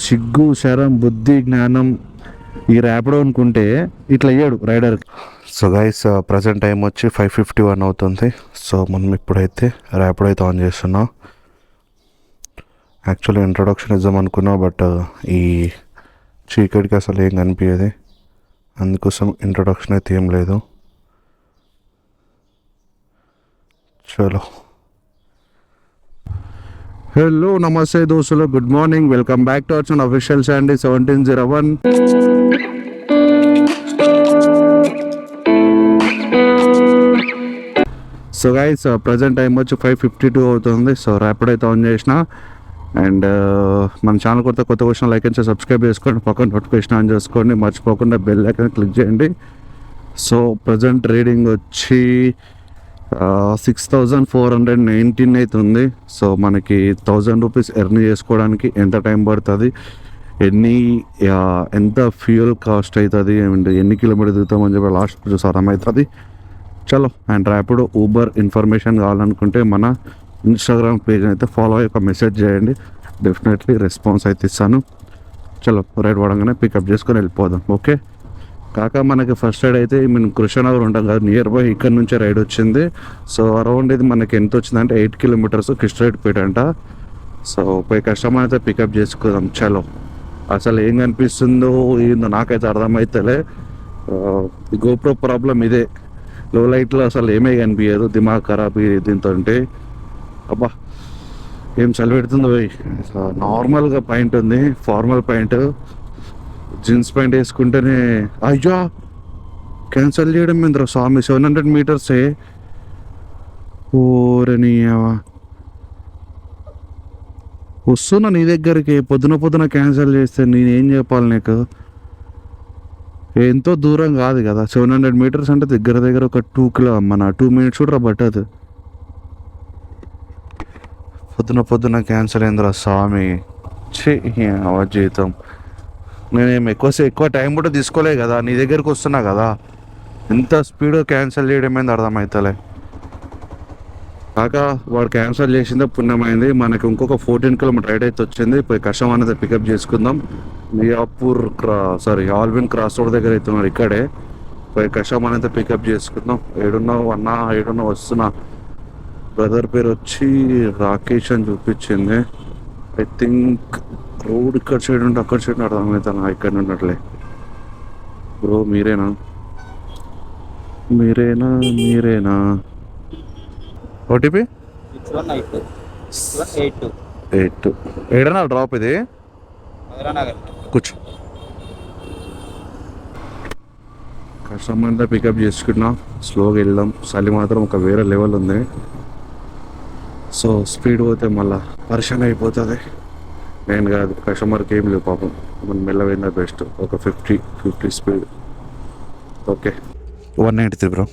సిగ్గు శరం బుద్ధి జ్ఞానం ఈ ర్యాపిడో అనుకుంటే ఇట్లా అయ్యాడు rider. So guys present time వచ్చి 5:51 అవుతుంది. సో మనం ఇప్పుడైతే ర్యాపిడో అయితే ఆన్ చేస్తున్నాం. యాక్చువల్లీ ఇంట్రొడక్షన్ ఇద్దాం అనుకున్నా, బట్ ఈ చీకటికి అసలు ఏం కనిపించేది, అందుకోసం ఇంట్రొడక్షన్ అయితే ఏం లేదు. చలో, హలో నమస్తే దోస్తులు, good morning, welcome back to our channel official Sandy 1701. So guys present time వచ్చి 5:52 అవుతుంది. సో ర్యాపిడ్ అయితే ఆన్ చేసిన. అండ్ మన ఛానల్ కొత్త క్వశ్చన్ లైక్ అండ్ సబ్స్క్రైబ్ చేసుకోండి, పక్కన నోటిఫికేషన్ ఆన్ చేసుకోండి, మర్చిపోకుండా బెల్ ఐకాన్ క్లిక్ చేయండి. సో ప్రజెంట్ రీడింగ్ వచ్చి 6,419 అయితే ఉంది. సో మనకి 1,000 రూపీస్ ఎర్న్ చేసుకోవడానికి ఎంత టైం పడుతుంది, ఎంత ఫ్యూయల్ కాస్ట్ అవుతుంది, అండ్ ఎన్ని కిలోమీటర్ దిగుతామని చెప్పి లాస్ట్ చూసి అర్థమవుతుంది. చలో, అండ్ ర్యాపిడో ఊబర్ ఇన్ఫర్మేషన్ కావాలనుకుంటే మన ఇన్స్టాగ్రామ్ పేజ్ అయితే ఫాలో అయ్యి ఒక మెసేజ్ చేయండి, డెఫినెట్లీ రెస్పాన్స్ అయితే ఇస్తాను. చలో, రైడ్ పడంగానే పికప్ చేసుకొని వెళ్ళిపోదాం. ఓకే కాక మనకి ఫస్ట్ రైడ్ అయితే మేము కృష్ణనగర్ ఉంటాం కదా, నియర్ బై ఇక్కడ నుంచే రైడ్ వచ్చింది. సో అరౌండ్ ఇది మనకి ఎంత వచ్చిందంటే 8 కిలోమీటర్స్ కృష్ణరెడ్డిపేట అంట. సో పోయి కస్టమర్ అయితే పికప్ చేసుకుందాం. చలో, అసలు ఏం కనిపిస్తుందో ఏందో నాకైతే అర్థమవుతలే. గోప్రో ప్రాబ్లం ఇదే, లో లైట్లో అసలు ఏమీ కనిపించదు, దిమాగ్ ఖరాబ్ దీంతో. అబ్బా ఏం చలి పెడుతుందో. నార్మల్గా పాయింట్ ఉంది, ఫార్మల్ పాయింట్, జీన్స్ ప్యాంట్ వేసుకుంటేనే అయ్యో క్యాన్సల్ చేయడం ఏంద్ర స్వామి. 700 మీటర్సే. ఓరని వస్తున్నా నీ దగ్గరికి, పొద్దున క్యాన్సల్ చేస్తే నేనేం చెప్పాలి నీకు? ఎంతో దూరం కాదు కదా, 700 మీటర్స్ అంటే దగ్గర ఒక 2 మినిట్స్ కూడా పట్టదు. పొద్దున క్యాన్సల్ అయిందిరా స్వామి. జీతం నేనేం ఎక్కువ టైం కూడా తీసుకోలే కదా, నీ దగ్గరికి వస్తున్నా కదా, ఎంత స్పీడ్గా క్యాన్సిల్ చేయడం ఏంది అర్థమవుతలే. కాక వాడు క్యాన్సిల్ చేసిందే పుణ్యమైంది. మనకి ఇంకొక 14 కిలోమీటర్ రైడ్ అయితే వచ్చింది. పోయి కష్టం అనేది పికప్ చేసుకుందాం. మియాపూర్ ఆల్విన్ క్రాస్ రోడ్ దగ్గర అవుతున్నారు, ఇక్కడే పోయి కష్టం అనేది పికప్ చేసుకుందాం. ఏడున్నావు అన్నా? ఏడున్నావు? వస్తున్నా. బ్రదర్ పేరు వచ్చి రాకేష్ అని చూపించింది. ఐ థింక్ రోడ్ ఇక్కడ సైడ్ ఉంటే అక్కడ సైడ్ అర్థమవుతాను, ఇక్కడ ఉన్నట్లే. బ్రో మీరేనా ఓటీపీ 8 ఏడనా డ్రాప్ ఇది? కూర్చో. కస్టమర్ అంతా పికప్ చేసుకున్నా, స్లోగా వెళ్దాం. చలి మాత్రం ఒక వేరే లెవెల్ ఉంది. సో స్పీడ్ పోతే మళ్ళీ పరిశాన్ అయిపోతుంది. నేను కాదు, కస్టమర్కి ఏం లేవు పాపం, మనం మెల్లవైందా బెస్ట్. ఒక 50 speed. Okay 193 bro.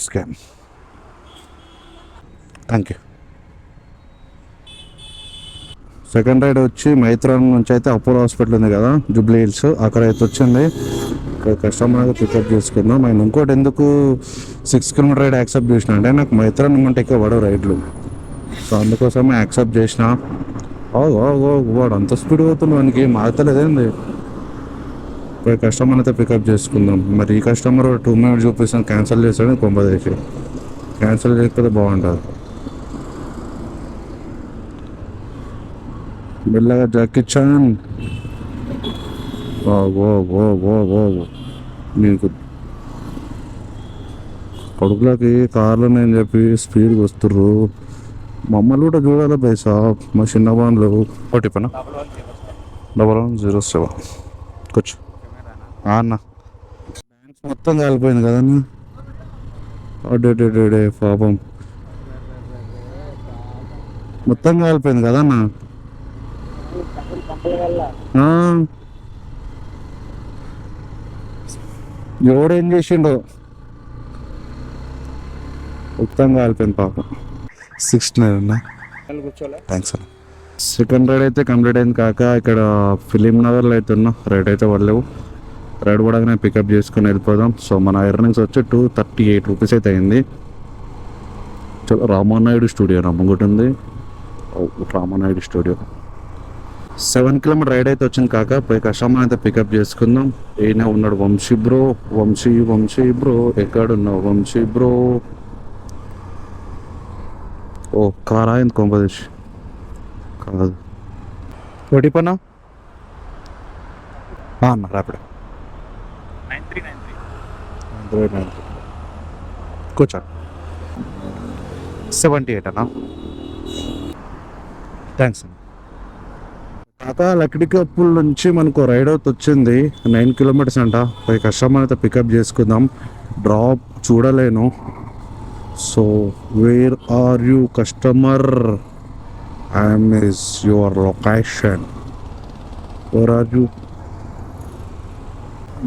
Scam. Thank you. Second ride వచ్చి మైత్రాన్ నుంచి అయితే అపోలో హాస్పిటల్ ఉంది కదా, జూబ్లీ హిల్స్, అక్కడ అయితే వచ్చింది. ఇక్కడ కస్టమర్ అయితే పికప్ చేసుకుందాం. అండ్ ఇంకోటి ఎందుకు 6 కిలోమీటర్ రైడ్ యాక్సెప్ట్ చేసిన అంటే, నాకు మైత్రాన్ అంటే ఎక్కువ పడవు రైడ్లు, సో అందుకోసమే యాక్సెప్ట్ చేసిన. వాడు అంత స్పీడ్ పోతుంది, వానికి ఏం ఆగుతలేదేంది. ఇక్కడ కస్టమర్ అయితే పికప్ చేసుకుందాం. మరి ఈ కస్టమర్ 2 మినిట్స్ చూపిస్తాను, క్యాన్సిల్ చేస్తాడు. కొంపదేసి క్యాన్సిల్ చేయకపోతే బాగుంటుంది. మెల్లగా జాకిచ్చాన్. నీకు కొడుకులకి కార్లు నేను చెప్పి స్పీడ్గా వస్తుర్రు, మమ్మల్ని కూడా చూడాలి పైసా. మా చిన్న బాన్లు ఓటీపీనా 1107. కూర్చో అన్న. మొత్తం కాలిపోయింది కదన్నా. అడే పాపం, మొత్తం కాలిపోయింది కదన్నా. ఎవడేం చేసిండో, మొత్తం కాలిపోయింది పాపం. 69 అన్నా. థ్యాంక్స్ అన్న. సెకండ్ రైడ్ అయితే కంప్లీట్ అయింది కాక. ఇక్కడ ఫిలిం నగర్లో అయితే ఉన్నా, రైడ్ అయితే పడలేవు. రైడ్ పడగానే పికప్ చేసుకుని వెళ్ళిపోదాం. సో మన ఎర్నింగ్స్ వచ్చి 238 రూపీస్ అయితే అయింది. చలో రామానాయుడు స్టూడియో నమ్మగుంట ఉంది. రామానాయుడు స్టూడియో 7 కిలోమీటర్ రైడ్ అయితే వచ్చింది కాక. పోయి కస్టమర్ అయితే పికప్ చేసుకుందాం. ఈయన ఉన్నాడు వంశీ బ్రో. వంశీ బ్రో ఎక్కడున్నావు వంశీ బ్రో? ఓ కారా అయింది కొంపదేశ్ కాదు. ఒకటి పన్నా అన్న ర్యాపిడ్ 9393 కూర్చో. 78 అన్నా. థ్యాంక్స్ అన్న. కాక లక్డీ కప్పుల నుంచి మనకు రైడ్ అవుట్ వచ్చింది 9 కిలోమీటర్స్ అంట. పోయి కస్టమర్ అయితే పికప్ చేసుకుందాం. డ్రాప్ చూడలేను. So where are you customer? I miss your location. Where are you?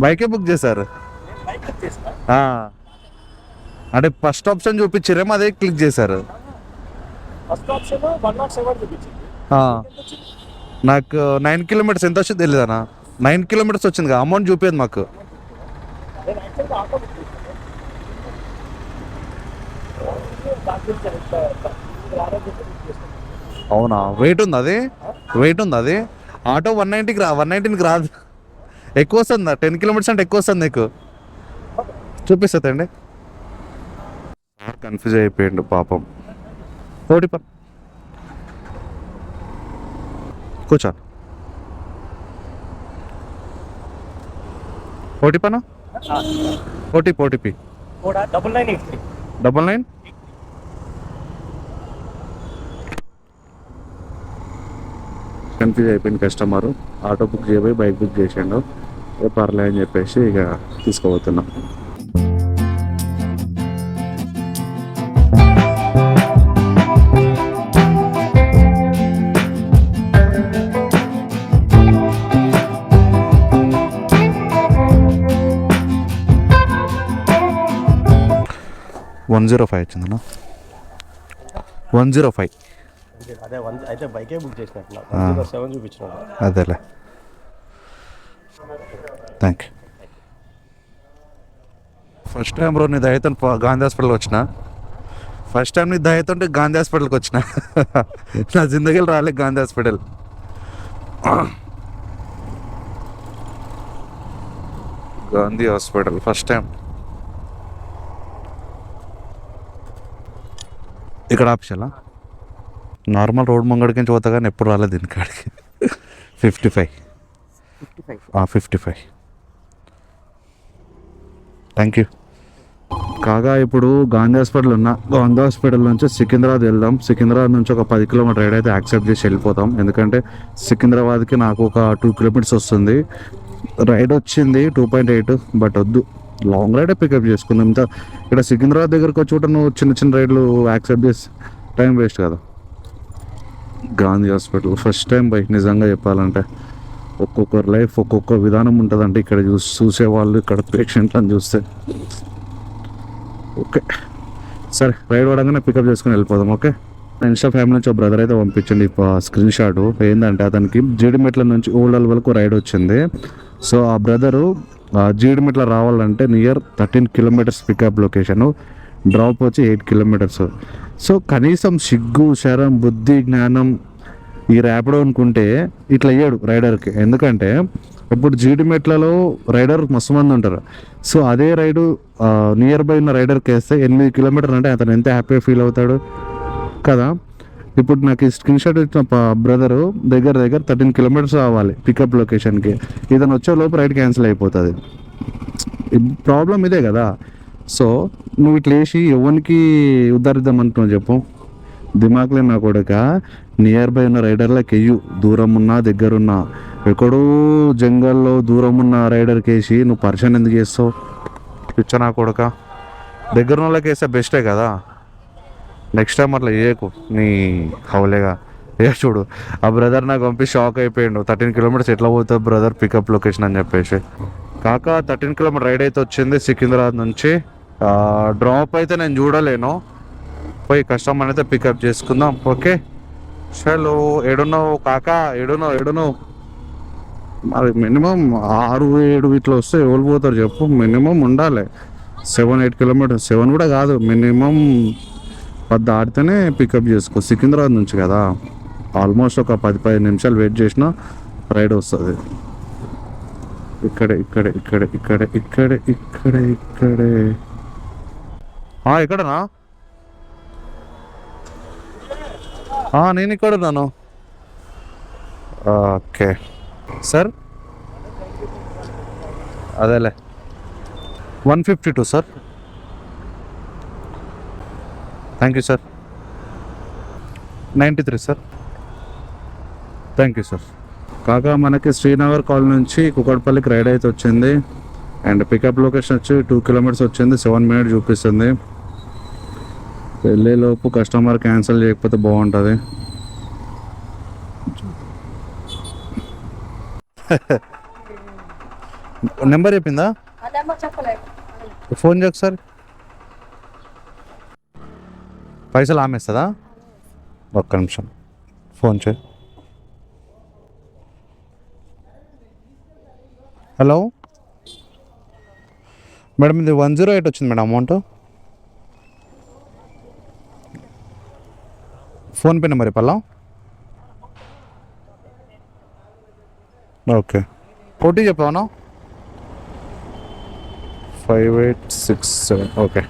బైకే బుక్ చేశారు అంటే ఫస్ట్ ఆప్షన్ చూపించారేమో అదే క్లిక్ చేశారు. నాకు 9 కిలోమీటర్స్ ఎంత వచ్చింది తెలియదు అన్న. 9 కిలోమీటర్స్ వచ్చింది అమౌంట్ చూపేది మాకు. అవునా? వెయిట్ ఉంది అది ఆటో 190కి రాదు. ఎక్కువ వస్తుందా? 10 కిలోమీటర్స్ అంటే ఎక్కువ వస్తుంది నీకు. చూపిస్తుందండి. కన్ఫ్యూజ్ అయిపోయిండు పాపం. ఒకటి కూర్చో. ఓటీపీ ఓటీపీ 99 కన్ఫ్యూజ్ అయిపోయింది కస్టమరు. ఆటో బుక్ చేయబోయి బైక్ బుక్ చేసిండు. పర్లే అని చెప్పేసి ఇక తీసుకోబోతున్నాం. $105 వచ్చిందన్నా. 105 అయితే బైకే బుక్ చేసినట్టు అదేలే. Thank you. First time bro నీ దయతో గాంధీ హాస్పిటల్కి వచ్చిన. గాంధీ హాస్పిటల్కి వచ్చిన. నా జిందగీలో రాలే Gandhi hospital. Gandhi hospital first time. ఇక్కడ ఆప్షన్లా నార్మల్ రోడ్ ముంగడికి పోతా కానీ ఎప్పుడు రాలేదు దీనికాడికి. 55 థ్యాంక్ యూ. కాగా ఇప్పుడు గాంధీ హాస్పిటల్ గాంధీ హాస్పిటల్ నుంచి సికింద్రాబాద్ వెళ్దాం. సికింద్రాబాద్ నుంచి ఒక 10 కిలోమీటర్ రైడ్ అయితే యాక్సెప్ట్ చేసి వెళ్ళిపోతాం. ఎందుకంటే సికింద్రాబాద్కి నాకు ఒక 2 కిలోమీటర్స్ వస్తుంది. రైడ్ వచ్చింది 2.8 బట్ వద్దు, లాంగ్ రైడే పికప్ చేసుకుందాం. ఇంత ఇక్కడ సికింద్రాబాద్ దగ్గరకు వచ్చి కూడా నువ్వు చిన్న రైడ్లు యాక్సెప్ట్ చేసి టైం వేస్ట్ కదా. Gandhi hospital first time by నిజంగా చెప్పాలంటే. ఒక్కొక్కరు లైఫ్ ఒక్కొక్క విధానం ఉంటుందంటే ఇక్కడ చూసేవాళ్ళు ఇక్కడ పేషెంట్లను చూస్తే. ఓకే సరే, రైడ్ పడగానే పికప్ చేసుకుని వెళ్ళిపోదాం. ఓకే. ఇన్స్టా ఫ్యామిలీ నుంచి ఒక బ్రదర్ అయితే పంపించండి స్క్రీన్ షాట్. ఏంటంటే అతనికి జీడిమెట్ల నుంచి ఓల్డల్ వరకు రైడ్ వచ్చింది. సో ఆ బ్రదరు జీడిమెట్ల రావాలంటే near 13 kilometers pickup location, drop వచ్చి 8 కిలోమీటర్స్. సో కనీసం సిగ్గు శరం బుద్ధి జ్ఞానం ఈ ర్యాపిడో అనుకుంటే ఇట్లా అయ్యాడు రైడర్కి. ఎందుకంటే ఇప్పుడు జీడిమెట్లలో రైడర్ మస్తు మంది ఉంటారు. సో అదే రైడు నియర్ బై ఉన్న రైడర్కి వేస్తే 8 కిలోమీటర్లు అంటే అతను ఎంత హ్యాపీగా ఫీల్ అవుతాడు కదా. ఇప్పుడు నాకు ఈ స్క్రీన్ షాట్ ఇచ్చిన బ్రదరు దగ్గర 13 కిలోమీటర్స్ రావాలి పికప్ లొకేషన్కి. ఇతను వచ్చే లోపు రైడ్ క్యాన్సిల్ అయిపోతుంది. ప్రాబ్లం ఇదే కదా. సో నువ్వు ఇట్లా వేసి ఎవరికి ఉద్ధరిద్దాం అంటున్నావు చెప్పు. దిమాక్లే నా కొడుక. నియర్ బై ఉన్న రైడర్లకు వెయ్యు, దూరం ఉన్నా దగ్గరున్నా. ఎక్కడో జంగల్లో దూరం ఉన్న రైడర్కి వేసి నువ్వు పరిచయం ఎందుకు చేస్తావు? పిచ్చ నా కొడుక. దగ్గర వాళ్ళకి వేస్తే బెస్టే కదా. నెక్స్ట్ టైం అట్లా చేయకు నీ హౌలేగా. చూడు ఆ బ్రదర్ నాకు పంపి షాక్ అయిపోయాడు. 13 కిలోమీటర్స్ ఎట్లా పోతుంది బ్రదర్ పికప్ లొకేషన్ అని చెప్పేసి. కాక 13 కిలోమీటర్ రైడ్ అయితే వచ్చింది సికింద్రాబాద్ నుంచి. డ్రాప్ అయితే నేను చూడలేను. పోయి కస్టమర్ అయితే పికప్ చేసుకుందాం. ఓకే చలో. ఏడున్నావు కాకా? ఏడున్నావు? మరి మినిమం 6-7 ఇట్లా వస్తే ఎవరు పోతారు చెప్పు. మినిమం ఉండాలి 7-8 కిలోమీటర్స్. 7 కూడా కాదు, మినిమం 10 దాటితేనే పికప్ చేసుకో. సికింద్రాబాద్ నుంచి కదా, ఆల్మోస్ట్ ఒక 10-15 నిమిషాలు వెయిట్ చేసినా రైడ్ వస్తుంది. ఇక్కడే ఇక్కడే ఇక్కడే ఇక్కడే ఇక్కడే ఇక్కడే ఇక్కడే ఎక్కడనా? నేను ఇక్కడ ఉన్నాను. ఓకే సార్, అదేలే 152 sir. Thank you sir. 93 sir. Thank you sir. కాగా మనకి శ్రీనగర్ కాలనీ నుంచి కుకట్పల్లికి రైడ్ అయితే వచ్చింది. అండ్ పికప్ లొకేషన్ వచ్చి 2 కిలోమీటర్స్ వచ్చింది. 7 మినిట్స్ చూపిస్తుంది. వెళ్ళేలోపు కస్టమర్ క్యాన్సిల్ చేయకపోతే బాగుంటుంది. నెంబర్ చెప్పిందా? ఫోన్ చేయకు సార్. పైసలు ఆమెస్తుందా? ఒక్క నిమిషం ఫోన్ చేయి. హలో మేడం, ఇది 108 వచ్చింది మేడం అమౌంట్. ఫోన్పే నెంబర్ ఇప్పలా? ఓకే, ఓటీ చెప్పాను. 5867. ఓకే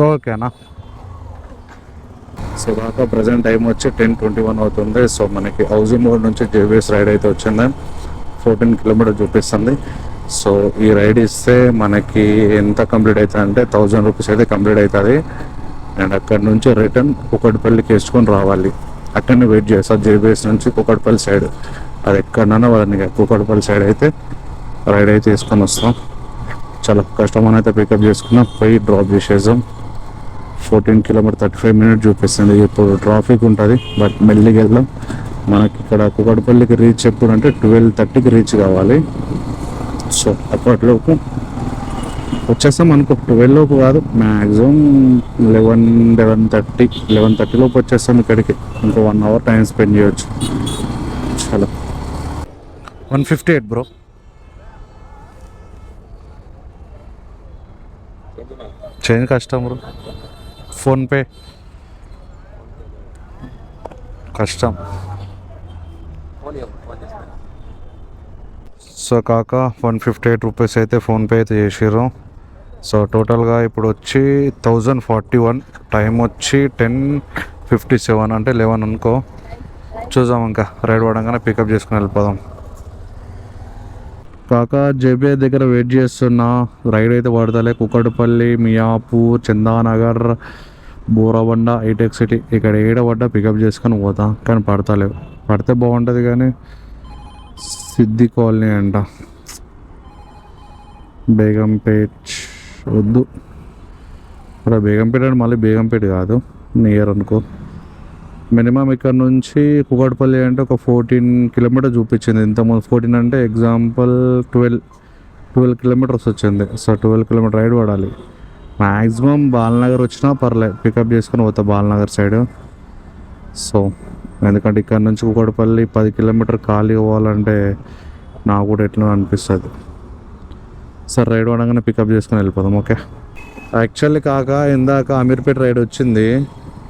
ఓకేనా. సో దాకా ప్రజెంట్ టైం వచ్చి 10:21 అవుతుంది. సో మనకి హౌసింగ్ రోడ్ నుంచి జేబీఎస్ రైడ్ అయితే వచ్చింది. 14 కిలోమీటర్ చూపిస్తుంది. సో ఈ రైడ్ ఇస్తే మనకి ఎంత కంప్లీట్ అవుతుంది అంటే 1000 రూపీస్ అయితే కంప్లీట్ అవుతుంది. అండ్ అక్కడ నుంచి రిటర్న్ కుకట్పల్లికి వేసుకొని రావాలి. అక్కడనే వెయిట్ చేస్తారు జేబీఎస్ నుంచి కుకట్పల్లి సైడ్. అది ఎక్కడన్నా వాళ్ళని కుకట్పల్లి సైడ్ అయితే రైడ్ అయితే వేసుకొని వస్తాం. చాలా కస్టమర్ అయితే పికప్ చేసుకున్నాం, పోయి డ్రాప్ చేసేసాం. 14 కిలోమీటర్ 35 మినిట్స్ చూపిస్తుంది. ఇప్పుడు ట్రాఫిక్ ఉంటుంది, బట్ మెల్లిగా వెళ్దాం. మనకి ఇక్కడ కుకట్పల్లికి రీచ్ ఎప్పుడు అంటే 12:30కి రీచ్ కావాలి. సో అప్పట్లోపు వచ్చేస్తాం అనుకో. 12 లోపు కాదు, మ్యాక్సిమం 11:30 లోపు వచ్చేస్తాం ఇక్కడికి. ఇంకో 1 అవర్ టైం స్పెండ్ చేయొచ్చు. చాలా 158 బ్రో. చేంజ్ కష్టం బ్రో, ఫోన్పే కష్టం. సో కాక 158 రూపీస్ అయితే ఫోన్పే అయితే చేసారు. సో టోటల్గా ఇప్పుడు వచ్చి 1041. టైం వచ్చి 10:57 అంటే 11 అనుకో. చూద్దాం, ఇంకా రైడ్ పడంగానే పికప్ చేసుకుని వెళ్ళిపోదాం. కాక జేబీఐ దగ్గర వెయిట్ చేస్తున్నా. రైడ్ అయితే పడతలే. కుకట్పల్లి, మియాపూర్, చందానగర్, బోరాబండ, హైటెక్ సిటీ ఇక్కడ ఏడ పడ్డా పికప్ చేసుకొని పోతా. కానీ పడతలేవు. పడితే బాగుంటుంది కానీ సిద్ధి కాలనీ అంట, బేగంపేట్ వద్దు. ఇక్కడ బేగంపేట అంటే మళ్ళీ బేగంపేట కాదు, నియర్ అనుకో. మినిమం ఇక్కడ నుంచి కుకట్పల్లి అంటే ఒక 14 కిలోమీటర్ చూపించింది. ఇంతకుముందు 14 అంటే ఎగ్జాంపుల్ 12 కిలోమీటర్స్ వచ్చింది. సో 12 కిలోమీటర్ రైడ్ పడాలి. మ్యాక్సిమం బాలనగర్ వచ్చినా పర్లేదు, పికప్ చేసుకొని పోతా బాలనగర్ సైడ్. సో ఎందుకంటే ఇక్కడ నుంచి కుకట్పల్లి 10 కిలోమీటర్ ఖాళీ అవ్వాలంటే నాకు కూడా ఎట్లా అనిపిస్తుంది. సార్ రైడ్ పడగానే పికప్ చేసుకొని వెళ్ళిపోదాం. ఓకే. యాక్చువల్లీ కాక ఇందాక అమీర్పేట రైడ్ వచ్చింది.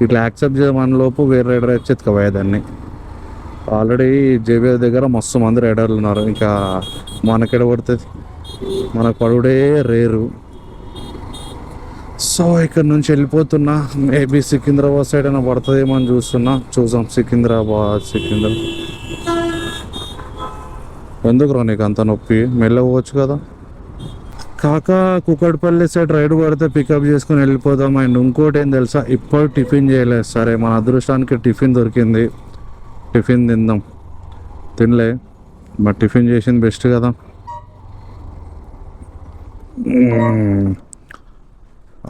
ఇట్లా యాక్సెప్ట్ చేయమని లోపు వేరే రైడర్ వచ్చి ఎత్తుకపోయేదాన్ని. ఆల్రెడీ జేబీఎస్ దగ్గర మస్తు మంది రైడర్లు ఉన్నారు. ఇంకా మనకెడ పడుతుంది, మనకు పడుడే రేరు. సో ఇక్కడ నుంచి వెళ్ళిపోతున్నా. మేబీ సికింద్రాబాద్ సైడ్ అయినా పడుతుందేమో అని చూసాం. సికింద్రాబాద్ ఎందుకు రా నీకు అంత నొప్పి, మెల్లవచ్చు కదా. కాక కుకట్పల్లి సైడ్ రైడ్ పడితే పికప్ చేసుకుని వెళ్ళిపోదాం. అండ్ ఇంకోటి ఏం తెలుసా, ఇప్పుడు టిఫిన్ చేయలేదు. సరే మన అదృష్టానికి టిఫిన్ దొరికింది, టిఫిన్ తిందాం. తినలే బట్ టిఫిన్ చేసింది బెస్ట్ కదా.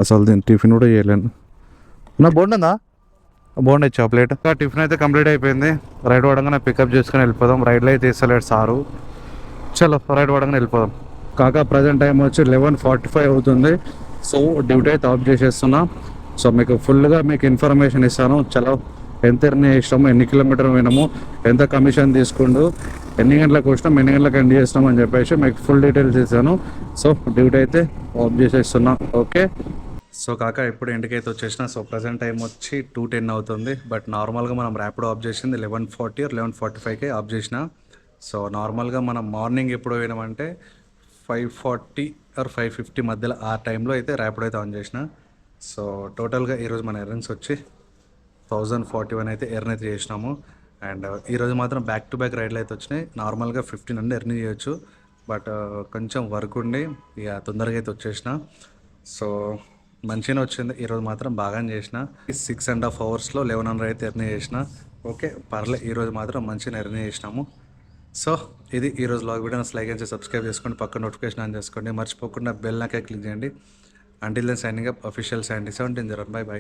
అసలు దీని టిఫిన్ కూడా చేయలేను. నా బోండా బోండా ఇచ్చా ప్లేట్. టిఫిన్ అయితే కంప్లీట్ అయిపోయింది. రైడ్ పడంగానే పికప్ చేసుకుని వెళ్ళిపోదాం. రైడ్లో అయితే తీస్తలేడు సారు. చలో రైడ్ పడంగానే వెళ్ళిపోదాం. కాక ప్రజెంట్ టైం వచ్చి 11:45 అవుతుంది. సో డ్యూటీ అయితే ఆఫ్ చేసేస్తున్నా. సో మీకు ఫుల్గా ఇన్ఫర్మేషన్ ఇస్తాను. చలో ఎంత ఎర్న్ చేసినాము, ఎన్ని కిలోమీటర్ పోయినాము, ఎంత కమిషన్ తీసుకుండు, ఎన్ని గంటలకు వచ్చినాం, ఎన్ని గంటలకు ఎండ్ చేసినాం అని చెప్పేసి మీకు ఫుల్ డీటెయిల్స్ ఇస్తాను. సో డ్యూటీ అయితే ఆఫ్ చేసేస్తున్నా. ఓకే, సో కాక ఇప్పుడు ఇంటికైతే వచ్చేసిన. సో ప్రజెంట్ టైం వచ్చి 2:10 అవుతుంది. బట్ నార్మల్గా మనం ర్యాపిడో ఆఫ్ చేసింది 11:40 or 11:45కే ఆఫ్ చేసిన. సో నార్మల్గా మనం మార్నింగ్ ఎప్పుడు పోయినామంటే 5:40 or 5:50 మధ్యలో ఆ టైంలో అయితే ర్యాపిడో అయితే ఆన్ చేసిన. సో టోటల్గా ఈరోజు మన ఎర్నింగ్స్ వచ్చి 1041 అయితే ఎర్న్ అయితే చేసినాము. అండ్ ఈరోజు మాత్రం బ్యాక్ టు బ్యాక్ రైడ్లు అయితే వచ్చినాయి. నార్మల్గా 1500 ఎర్న్ చేయొచ్చు, బట్ కొంచెం వర్క్ ఉండి ఇక తొందరగా అయితే వచ్చేసిన. సో మంచిగానే వచ్చింది. ఈరోజు మాత్రం బాగానే చేసిన. 6.5 అవర్స్లో 1100 అయితే ఎర్న్ చేసిన. ఓకే పర్లే, ఈరోజు మాత్రం మంచిగా ఎర్న్ చేసినాము. సో ఇది ఈరోజు లాగ్ వీడియో. లైక్ చేసి సబ్స్క్రైబ్ చేసుకోండి, పక్క నోటిఫికేషన్ ఆన్ చేసుకోండి, మర్చిపోకుండా బెల్ నాకే క్లిక్ చేయండి. Until then signing up, official 77 bye by.